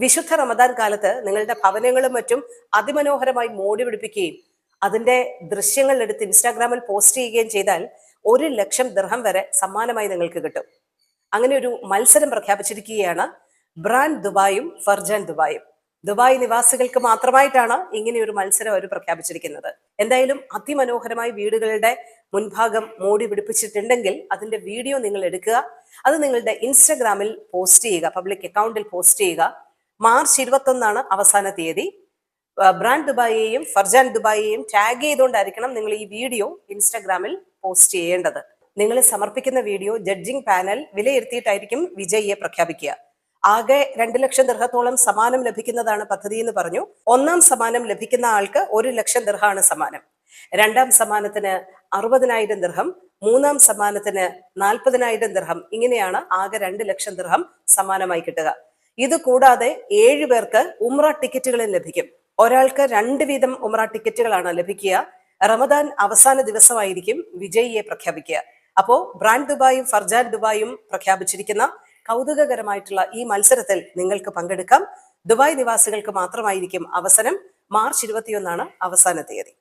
വിശുദ്ധ റമദാൻ കാലത്ത് നിങ്ങളുടെ ഭവനങ്ങളും മറ്റും അതിമനോഹരമായി മോടി പിടിപ്പിക്കുകയും അതിന്റെ ദൃശ്യങ്ങൾ എടുത്ത് ഇൻസ്റ്റാഗ്രാമിൽ പോസ്റ്റ് ചെയ്യുകയും ചെയ്താൽ 1,00,000 ദിർഹം വരെ സമ്മാനമായി നിങ്ങൾക്ക് കിട്ടും. അങ്ങനെ ഒരു മത്സരം പ്രഖ്യാപിച്ചിരിക്കുകയാണ് ബ്രാൻഡ് ദുബായും ഫർജാൻ ദുബായും. ദുബായ് നിവാസികൾക്ക് മാത്രമായിട്ടാണ് ഇങ്ങനെ ഒരു മത്സരം അവർ പ്രഖ്യാപിച്ചിരിക്കുന്നത്. എന്തായാലും അതിമനോഹരമായി വീടുകളുടെ മുൻഭാഗം മോടി പിടിപ്പിച്ചിട്ടുണ്ടെങ്കിൽ അതിന്റെ വീഡിയോ നിങ്ങൾ എടുക്കുക, അത് നിങ്ങളുടെ ഇൻസ്റ്റഗ്രാമിൽ പോസ്റ്റ് ചെയ്യുക, പബ്ലിക് അക്കൗണ്ടിൽ പോസ്റ്റ് ചെയ്യുക. മാർച്ച് 21 അവസാന തീയതി. ബ്രാൻഡ് ദുബായിയെയും ഫർജാൻ ദുബായിയെയും ടാഗ് ചെയ്തുകൊണ്ടായിരിക്കണം നിങ്ങൾ ഈ വീഡിയോ ഇൻസ്റ്റഗ്രാമിൽ പോസ്റ്റ് ചെയ്യേണ്ടത്. നിങ്ങൾ സമർപ്പിക്കുന്ന വീഡിയോ ജഡ്ജിംഗ് പാനൽ വിലയിരുത്തിയിട്ടായിരിക്കും വിജയിയെ പ്രഖ്യാപിക്കുക. ആകെ 2,00,000 ദിർഹത്തോളം സമ്മാനം ലഭിക്കുന്നതാണ് പദ്ധതി എന്ന് പറഞ്ഞു. 1ാം സമ്മാനം ലഭിക്കുന്ന ആൾക്ക് 1,00,000 ദിർഹമാണ് സമ്മാനം. 2ാം സമ്മാനത്തിന് 60,000 ദിർഹം, 3ാം സമ്മാനത്തിന് 40,000 ദിർഹം. ഇങ്ങനെയാണ് ആകെ 2,00,000 ദിർഹം സമ്മാനമായി കിട്ടുക. ഇത് കൂടാതെ 7 പേർക്ക് ഉംറ ടിക്കറ്റുകളും ലഭിക്കും. ഒരാൾക്ക് 2 വീതം ഉംറ ടിക്കറ്റുകളാണ് ലഭിക്കുക. റമദാൻ അവസാന ദിവസമായിരിക്കും വിജയിയെ പ്രഖ്യാപിക്കുക. അപ്പോ ബ്രാൻഡ് ദുബായും ഫർജാൻ ദുബായും പ്രഖ്യാപിച്ചിരിക്കുന്ന കൗതുകകരമായിട്ടുള്ള ഈ മത്സരത്തിൽ നിങ്ങൾക്ക് പങ്കെടുക്കാം. ദുബായ് നിവാസികൾക്ക് മാത്രമായിരിക്കും അവസരം. മാർച്ച് 21 അവസാന തീയതി.